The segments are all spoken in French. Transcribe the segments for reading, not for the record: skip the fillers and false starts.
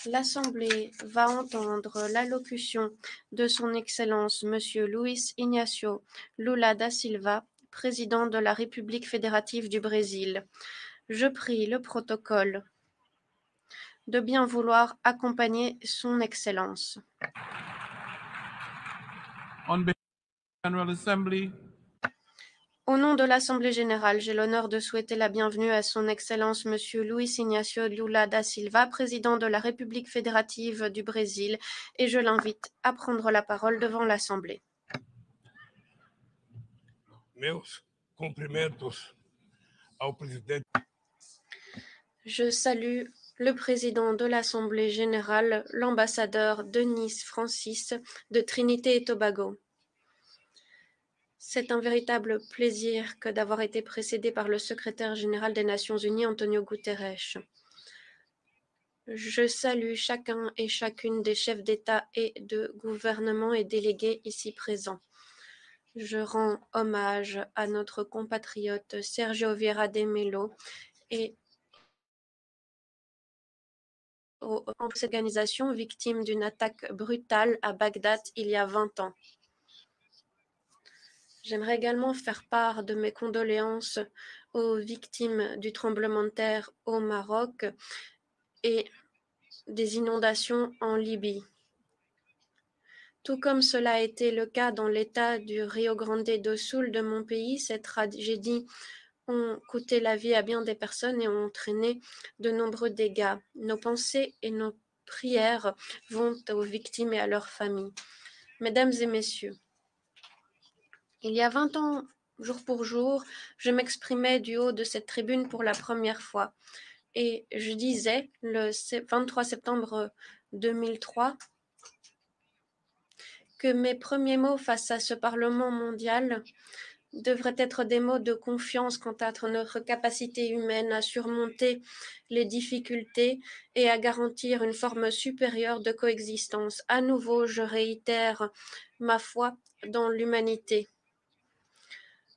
L'Assemblée va entendre l'allocution de Son Excellence Monsieur Luiz Inácio Lula da Silva, président de la République fédérative du Brésil. Je prie le protocole de bien vouloir accompagner Son Excellence. On behalf of the General Assembly, Au nom de l'Assemblée générale, j'ai l'honneur de souhaiter la bienvenue à Son Excellence Monsieur Luiz Inácio Lula da Silva, président de la République fédérative du Brésil, et je l'invite à prendre la parole devant l'Assemblée. Meus cumprimentos ao presidente. Je salue le président de l'Assemblée générale, l'ambassadeur Denis Francis de Trinité et Tobago. C'est un véritable plaisir que d'avoir été précédé par le secrétaire général des Nations Unies, Antonio Guterres. Je salue chacun et chacune des chefs d'État et de gouvernement et délégués ici présents. Je rends hommage à notre compatriote Sergio Vieira de Mello et aux organisations victimes d'une attaque brutale à Bagdad il y a 20 ans. J'aimerais également faire part de mes condoléances aux victimes du tremblement de terre au Maroc et des inondations en Libye. Tout comme cela a été le cas dans l'État du Rio Grande do Sul de mon pays, ces tragédies ont coûté la vie à bien des personnes et ont entraîné de nombreux dégâts. Nos pensées et nos prières vont aux victimes et à leurs familles. Mesdames et messieurs, il y a 20 ans, jour pour jour, je m'exprimais du haut de cette tribune pour la première fois et je disais, le 23 septembre 2003, que mes premiers mots face à ce Parlement mondial devraient être des mots de confiance quant à notre capacité humaine à surmonter les difficultés et à garantir une forme supérieure de coexistence. À nouveau, je réitère ma foi dans l'humanité.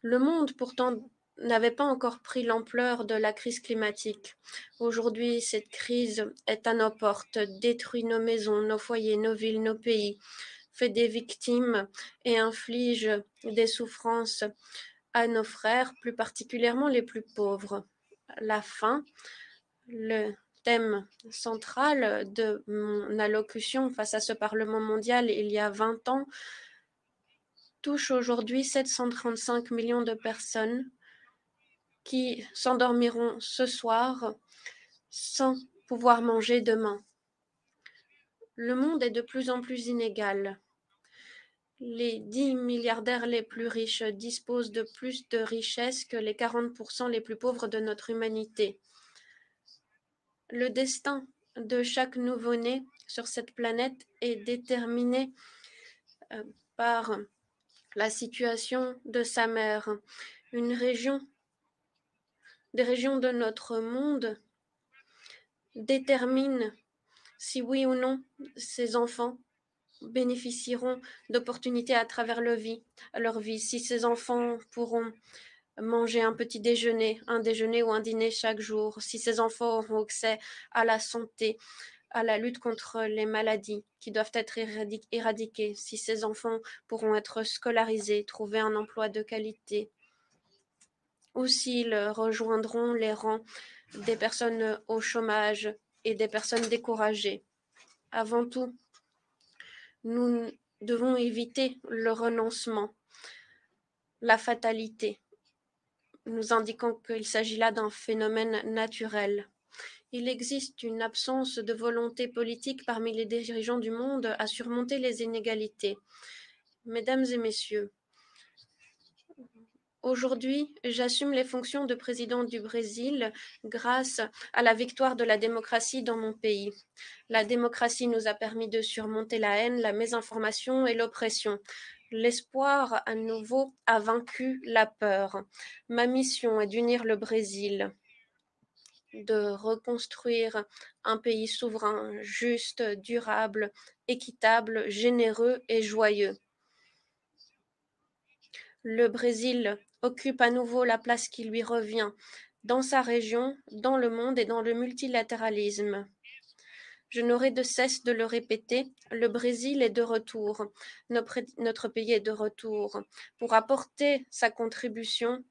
Le monde, pourtant, n'avait pas encore pris l'ampleur de la crise climatique. Aujourd'hui, cette crise est à nos portes, détruit nos maisons, nos foyers, nos villes, nos pays, fait des victimes et inflige des souffrances à nos frères, plus particulièrement les plus pauvres. La faim, le thème central de mon allocution face à ce Parlement mondial il y a 20 ans, touche aujourd'hui 735 millions de personnes qui s'endormiront ce soir sans pouvoir manger demain. Le monde est de plus en plus inégal. Les 10 milliardaires les plus riches disposent de plus de richesses que les 40% les plus pauvres de notre humanité. Le destin de chaque nouveau-né sur cette planète est déterminé par la situation de sa mère. Des régions de notre monde déterminent si oui ou non ces enfants bénéficieront d'opportunités à travers leur vie, si ces enfants pourront manger un petit déjeuner, un déjeuner ou un dîner chaque jour, si ces enfants auront accès à la santé, à la lutte contre les maladies qui doivent être éradiquées, si ces enfants pourront être scolarisés, trouver un emploi de qualité, ou s'ils rejoindront les rangs des personnes au chômage et des personnes découragées. Avant tout, nous devons éviter le renoncement, la fatalité, nous indiquant qu'il s'agit là d'un phénomène naturel. Il existe une absence de volonté politique parmi les dirigeants du monde à surmonter les inégalités. Mesdames et messieurs, aujourd'hui, j'assume les fonctions de président du Brésil grâce à la victoire de la démocratie dans mon pays. La démocratie nous a permis de surmonter la haine, la mésinformation et l'oppression. L'espoir, à nouveau, a vaincu la peur. Ma mission est d'unir le Brésil, de reconstruire un pays souverain, juste, durable, équitable, généreux et joyeux. Le Brésil occupe à nouveau la place qui lui revient dans sa région, dans le monde et dans le multilatéralisme. Je n'aurai de cesse de le répéter, le Brésil est de retour, notre pays est de retour pour apporter sa contribution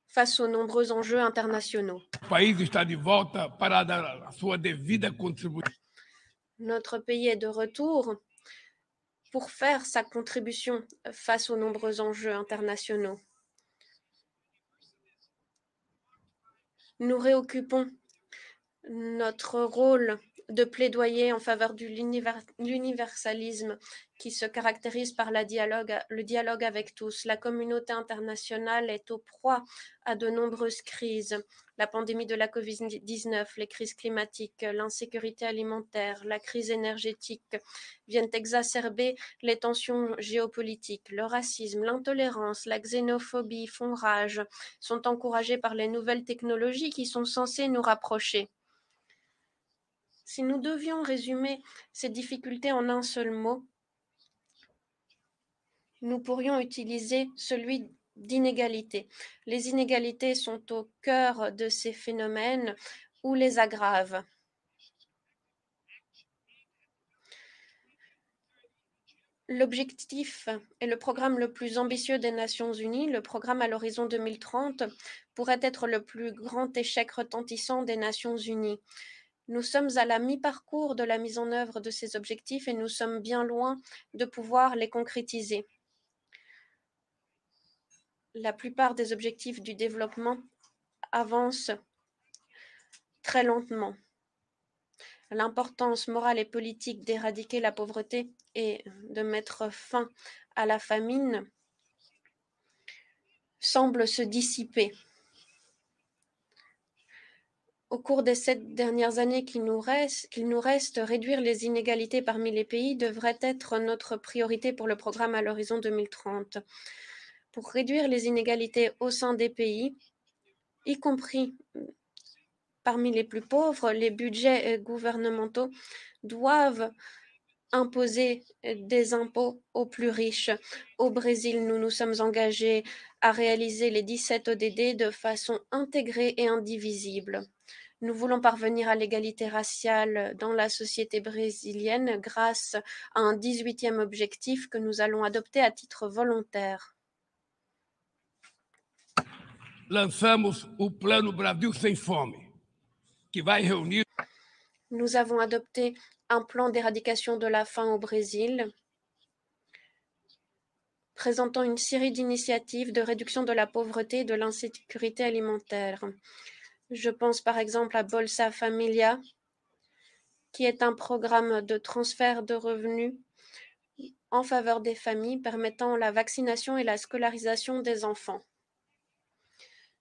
face aux nombreux enjeux internationaux. O país está de volta para dar a sua devida contribuição. Notre pays est de retour pour faire sa contribution face aux nombreux enjeux internationaux. Nous réoccupons notre rôle de plaidoyer en faveur de l'universalisme qui se caractérise par le dialogue avec tous. La communauté internationale est au proie à de nombreuses crises. La pandémie de la COVID-19, les crises climatiques, l'insécurité alimentaire, la crise énergétique viennent exacerber les tensions géopolitiques. Le racisme, l'intolérance, la xénophobie font rage, sont encouragés par les nouvelles technologies qui sont censées nous rapprocher. Si nous devions résumer ces difficultés en un seul mot, nous pourrions utiliser celui d'inégalité. Les inégalités sont au cœur de ces phénomènes ou les aggravent. L'objectif et le programme le plus ambitieux des Nations Unies, le programme à l'horizon 2030, pourrait être le plus grand échec retentissant des Nations Unies. Nous sommes à la mi-parcours de la mise en œuvre de ces objectifs et nous sommes bien loin de pouvoir les concrétiser. La plupart des objectifs du développement avancent très lentement. L'importance morale et politique d'éradiquer la pauvreté et de mettre fin à la famine semble se dissiper. Au cours des 7 dernières années qu'il nous reste, réduire les inégalités parmi les pays devrait être notre priorité pour le programme à l'horizon 2030. Pour réduire les inégalités au sein des pays, y compris parmi les plus pauvres, les budgets gouvernementaux doivent imposer des impôts aux plus riches. Au Brésil, nous nous sommes engagés à réaliser les 17 ODD de façon intégrée et indivisible. Nous voulons parvenir à l'égalité raciale dans la société brésilienne grâce à un 18e objectif que nous allons adopter à titre volontaire. Lançamos o Plano Brasil Sem Fome, que vai reunir. Nous avons adopté un plan d'éradication de la faim au Brésil, présentant une série d'initiatives de réduction de la pauvreté et de l'insécurité alimentaire. Je pense par exemple à Bolsa Familia, qui est un programme de transfert de revenus en faveur des familles permettant la vaccination et la scolarisation des enfants.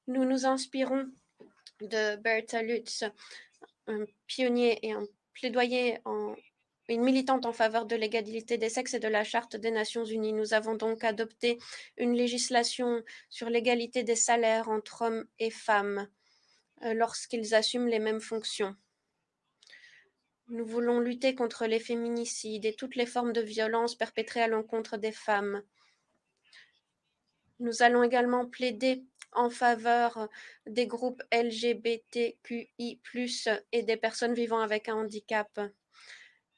Nous nous inspirons de Berta Lutz, un pionnier et un plaidoyer une militante en faveur de l'égalité des sexes et de la Charte des Nations Unies. Nous avons donc adopté une législation sur l'égalité des salaires entre hommes et femmes lorsqu'ils assument les mêmes fonctions. Nous voulons lutter contre les féminicides et toutes les formes de violence perpétrées à l'encontre des femmes. Nous allons également plaider en faveur des groupes LGBTQI+, et des personnes vivant avec un handicap.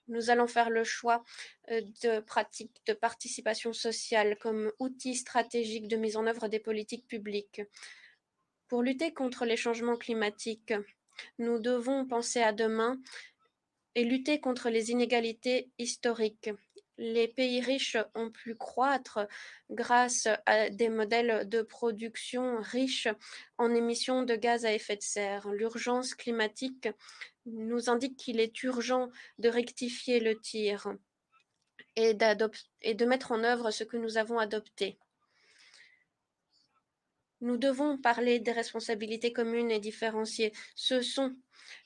Nous allons faire le choix de pratiques de participation sociale comme outil stratégique de mise en œuvre des politiques publiques. Pour lutter contre les changements climatiques, nous devons penser à demain et lutter contre les inégalités historiques. Les pays riches ont pu croître grâce à des modèles de production riches en émissions de gaz à effet de serre. L'urgence climatique nous indique qu'il est urgent de rectifier le tir et de mettre en œuvre ce que nous avons adopté. Nous devons parler des responsabilités communes et différenciées. Ce sont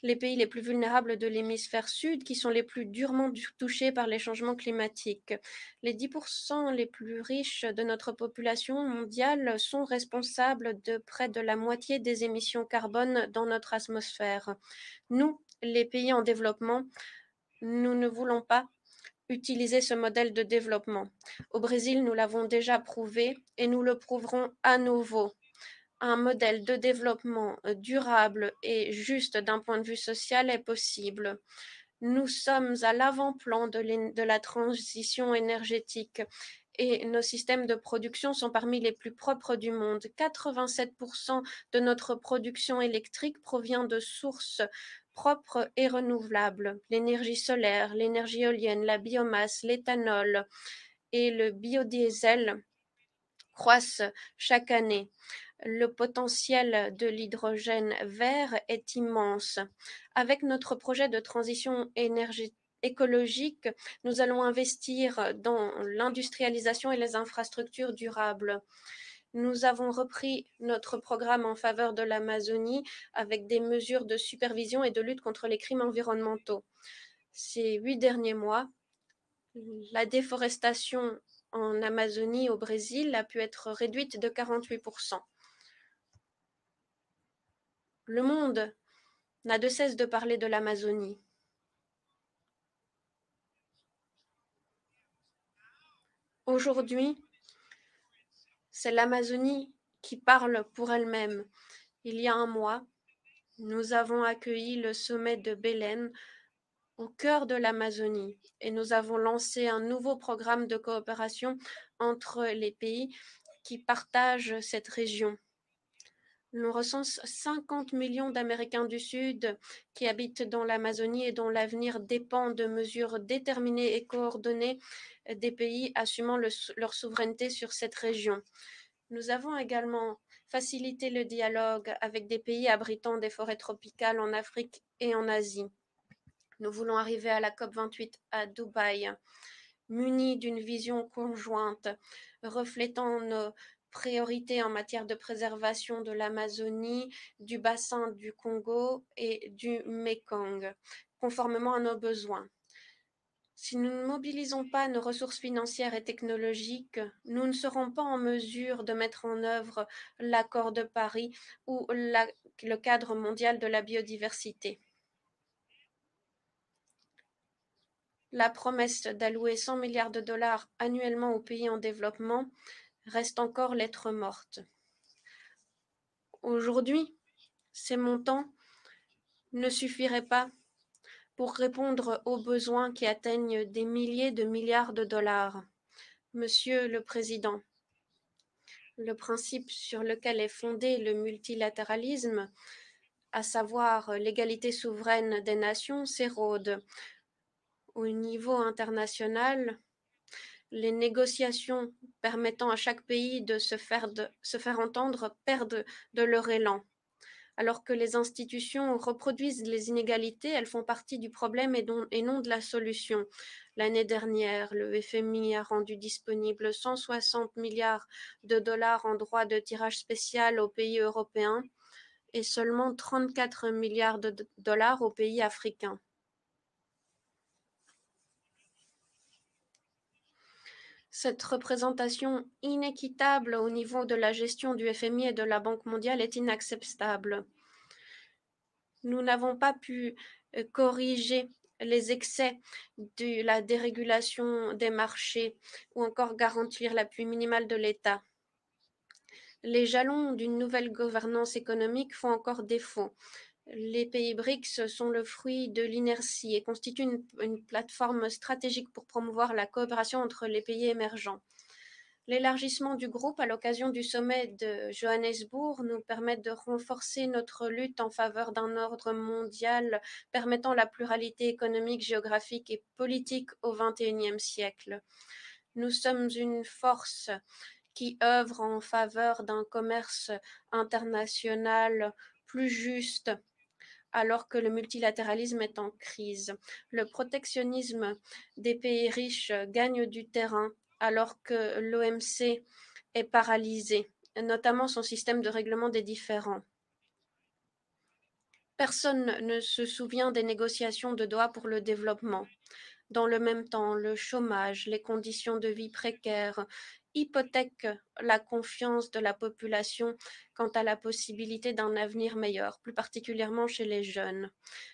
les pays les plus vulnérables de l'hémisphère sud qui sont les plus durement touchés par les changements climatiques. Les 10% les plus riches de notre population mondiale sont responsables de près de la moitié des émissions carbone dans notre atmosphère. Nous, les pays en développement, nous ne voulons pas utiliser ce modèle de développement. Au Brésil, nous l'avons déjà prouvé et nous le prouverons à nouveau. un modèle de développement durable et juste d'un point de vue social est possible. Nous sommes à l'avant-plan de la transition énergétique et nos systèmes de production sont parmi les plus propres du monde. 87% de notre production électrique provient de sources propres et renouvelables. L'énergie solaire, l'énergie éolienne, la biomasse, l'éthanol et le biodiesel croissent chaque année. Le potentiel de l'hydrogène vert est immense. Avec notre projet de transition écologique, nous allons investir dans l'industrialisation et les infrastructures durables. Nous avons repris notre programme en faveur de l'Amazonie avec des mesures de supervision et de lutte contre les crimes environnementaux. Ces 8 derniers mois, la déforestation en Amazonie, au Brésil, a pu être réduite de 48%. Le monde n'a de cesse de parler de l'Amazonie. Aujourd'hui, c'est l'Amazonie qui parle pour elle-même. Il y a un mois, nous avons accueilli le sommet de Belém au cœur de l'Amazonie et nous avons lancé un nouveau programme de coopération entre les pays qui partagent cette région. On recense 50 millions d'Américains du Sud qui habitent dans l'Amazonie et dont l'avenir dépend de mesures déterminées et coordonnées des pays assumant leur souveraineté sur cette région. Nous avons également facilité le dialogue avec des pays abritant des forêts tropicales en Afrique et en Asie. Nous voulons arriver à la COP28 à Dubaï, munis d'une vision conjointe reflétant nos priorités en matière de préservation de l'Amazonie, du bassin du Congo et du Mékong, conformément à nos besoins. Si nous ne mobilisons pas nos ressources financières et technologiques, nous ne serons pas en mesure de mettre en œuvre l'accord de Paris ou le cadre mondial de la biodiversité. La promesse d'allouer 100 milliards de dollars annuellement aux pays en développement reste encore lettre morte. Aujourd'hui, ces montants ne suffiraient pas pour répondre aux besoins qui atteignent des milliers de milliards de dollars. Monsieur le Président, le principe sur lequel est fondé le multilatéralisme, à savoir l'égalité souveraine des nations, s'érode. Au niveau international, les négociations permettant à chaque pays de se faire entendre perdent de leur élan. Alors que les institutions reproduisent les inégalités, elles font partie du problème et non de la solution. L'année dernière, le FMI a rendu disponible 160 milliards de dollars en droits de tirage spécial aux pays européens et seulement 34 milliards de dollars aux pays africains. Cette représentation inéquitable au niveau de la gestion du FMI et de la Banque mondiale est inacceptable. Nous n'avons pas pu corriger les excès de la dérégulation des marchés ou encore garantir l'appui minimal de l'État. Les jalons d'une nouvelle gouvernance économique font encore défaut. Les pays BRICS sont le fruit de l'inertie et constituent une plateforme stratégique pour promouvoir la coopération entre les pays émergents. L'élargissement du groupe à l'occasion du sommet de Johannesburg nous permet de renforcer notre lutte en faveur d'un ordre mondial permettant la pluralité économique, géographique et politique au XXIe siècle. Nous sommes une force qui œuvre en faveur d'un commerce international plus juste, alors que le multilatéralisme est en crise. Le protectionnisme des pays riches gagne du terrain, alors que l'OMC est paralysé, notamment son système de règlement des différends. Personne ne se souvient des négociations de Doha pour le développement. Dans le même temps, le chômage, les conditions de vie précaires hypothèquent la confiance de la population quant à la possibilité d'un avenir meilleur, plus particulièrement chez les jeunes.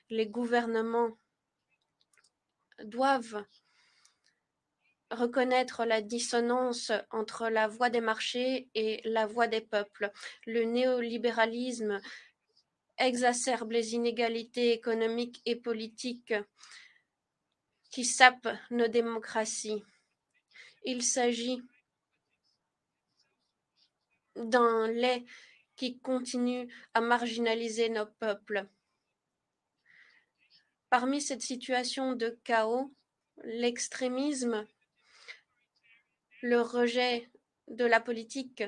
Les gouvernements doivent reconnaître la dissonance entre la voix des marchés et la voix des peuples. Le néolibéralisme exacerbe les inégalités économiques et politiques qui sapent nos démocraties. Il s'agit d'un lait qui continue à marginaliser nos peuples. Parmi cette situation de chaos, l'extrémisme, le rejet de la politique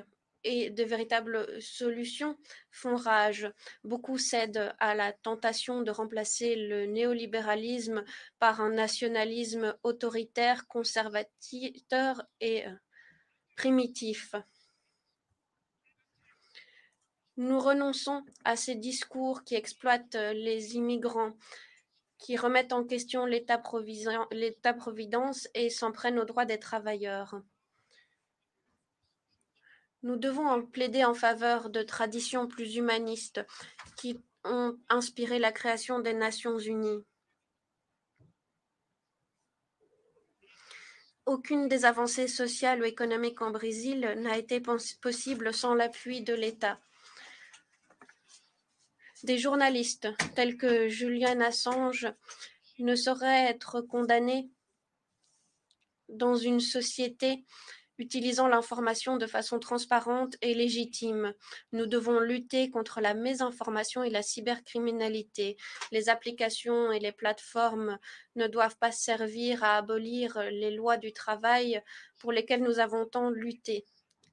et de véritables solutions font rage. Beaucoup cèdent à la tentation de remplacer le néolibéralisme par un nationalisme autoritaire, conservateur et primitif. Nous renonçons à ces discours qui exploitent les immigrants, qui remettent en question l'État-providence et s'en prennent aux droits des travailleurs. Nous devons plaider en faveur de traditions plus humanistes qui ont inspiré la création des Nations unies. Aucune des avancées sociales ou économiques en Brésil n'a été possible sans l'appui de l'État. Des journalistes tels que Julian Assange ne sauraient être condamnés dans une société utilisant l'information de façon transparente et légitime. Nous devons lutter contre la mésinformation et la cybercriminalité. Les applications et les plateformes ne doivent pas servir à abolir les lois du travail pour lesquelles nous avons tant lutté.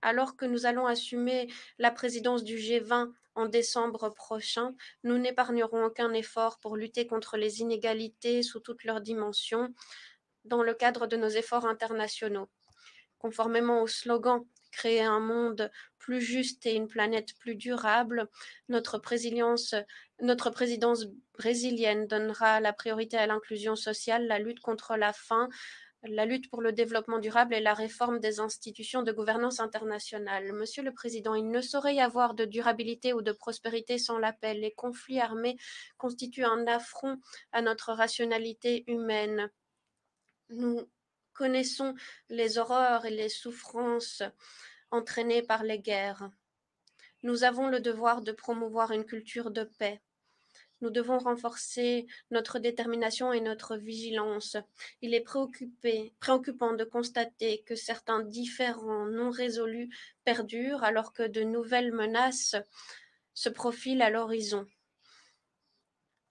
Alors que nous allons assumer la présidence du G20 en décembre prochain, nous n'épargnerons aucun effort pour lutter contre les inégalités sous toutes leurs dimensions dans le cadre de nos efforts internationaux. Conformément au slogan « Créer un monde plus juste et une planète plus durable », notre présidence brésilienne donnera la priorité à l'inclusion sociale, la lutte contre la faim, la lutte pour le développement durable et la réforme des institutions de gouvernance internationale. Monsieur le Président, il ne saurait y avoir de durabilité ou de prospérité sans la paix. Les conflits armés constituent un affront à notre rationalité humaine. Nous connaissons les horreurs et les souffrances entraînées par les guerres. Nous avons le devoir de promouvoir une culture de paix. Nous devons renforcer notre détermination et notre vigilance. Il est préoccupant de constater que certains différends non résolus perdurent alors que de nouvelles menaces se profilent à l'horizon.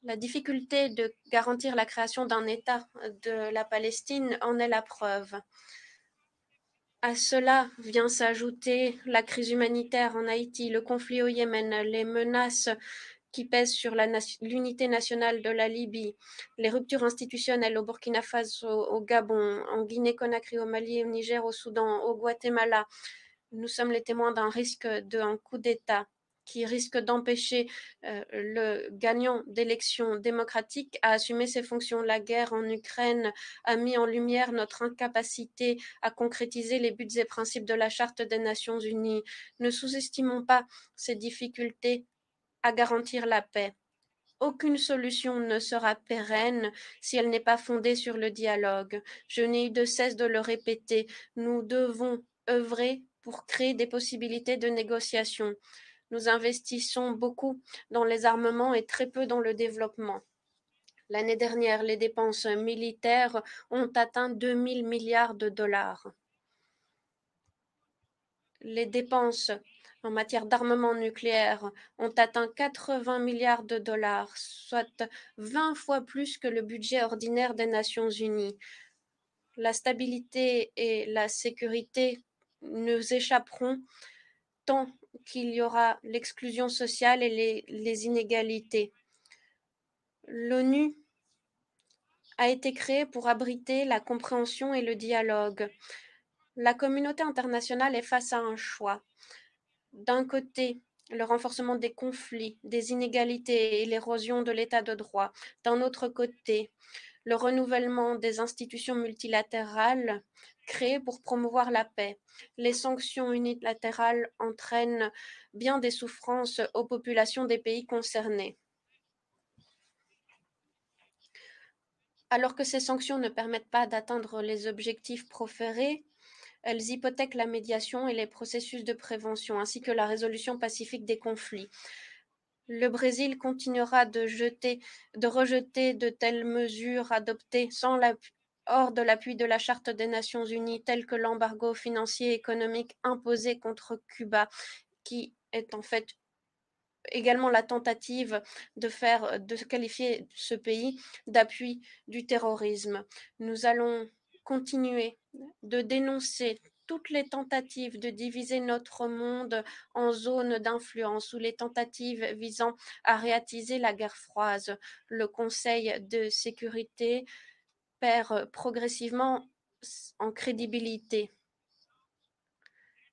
La difficulté de garantir la création d'un État de la Palestine en est la preuve. À cela vient s'ajouter la crise humanitaire en Haïti, le conflit au Yémen, les menaces qui pèsent sur l'unité nationale de la Libye, les ruptures institutionnelles au Burkina Faso, au Gabon, en Guinée-Conakry, au Mali, au Niger, au Soudan, au Guatemala. Nous sommes les témoins d'un risque d'un coup d'État qui risque d'empêcher le gagnant d'élections démocratiques à assumer ses fonctions. La guerre en Ukraine a mis en lumière notre incapacité à concrétiser les buts et principes de la Charte des Nations Unies. Ne sous-estimons pas ces difficultés à garantir la paix. Aucune solution ne sera pérenne si elle n'est pas fondée sur le dialogue. Je n'ai eu de cesse de le répéter. Nous devons œuvrer pour créer des possibilités de négociation. Nous investissons beaucoup dans les armements et très peu dans le développement. L'année dernière, les dépenses militaires ont atteint 2 000 milliards de dollars. Les dépenses en matière d'armement nucléaire ont atteint 80 milliards de dollars, soit 20 fois plus que le budget ordinaire des Nations unies. La stabilité et la sécurité nous échapperont tant qu'il y aura l'exclusion sociale et les inégalités. L'ONU a été créée pour abriter la compréhension et le dialogue. La communauté internationale est face à un choix. D'un côté, le renforcement des conflits, des inégalités et l'érosion de l'état de droit. D'un autre côté, le renouvellement des institutions multilatérales créées pour promouvoir la paix. Les sanctions unilatérales entraînent bien des souffrances aux populations des pays concernés. Alors que ces sanctions ne permettent pas d'atteindre les objectifs proférés, elles hypothèquent la médiation et les processus de prévention, ainsi que la résolution pacifique des conflits. Le Brésil continuera de rejeter de telles mesures adoptées hors de l'appui de la Charte des Nations Unies, telles que l'embargo financier et économique imposé contre Cuba, qui est en fait également la tentative de qualifier ce pays d'appui du terrorisme. Nous allons continuer de dénoncer toutes les tentatives de diviser notre monde en zones d'influence ou les tentatives visant à réattiser la guerre froide. Le Conseil de sécurité perd progressivement en crédibilité.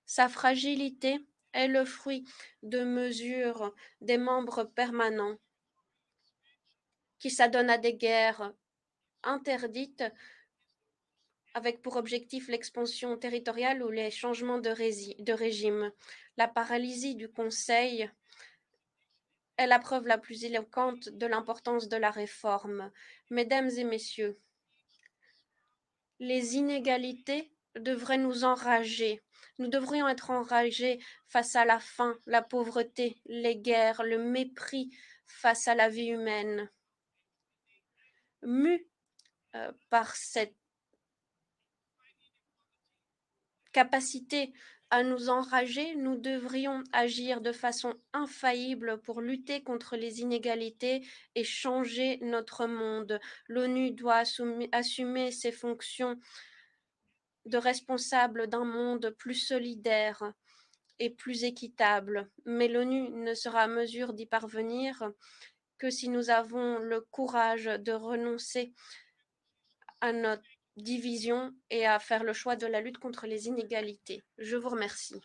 Sa fragilité est le fruit de mesures des membres permanents qui s'adonnent à des guerres interdites avec pour objectif l'expansion territoriale ou les changements de régime. La paralysie du Conseil est la preuve la plus éloquente de l'importance de la réforme. Mesdames et messieurs, les inégalités devraient nous enrager. Nous devrions être enragés face à la faim, la pauvreté, les guerres, le mépris face à la vie humaine. Mus par cette capacité à nous enrager, nous devrions agir de façon infaillible pour lutter contre les inégalités et changer notre monde. L'ONU doit assumer ses fonctions de responsable d'un monde plus solidaire et plus équitable. Mais l'ONU ne sera à mesure d'y parvenir que si nous avons le courage de renoncer à notre division et à faire le choix de la lutte contre les inégalités. Je vous remercie.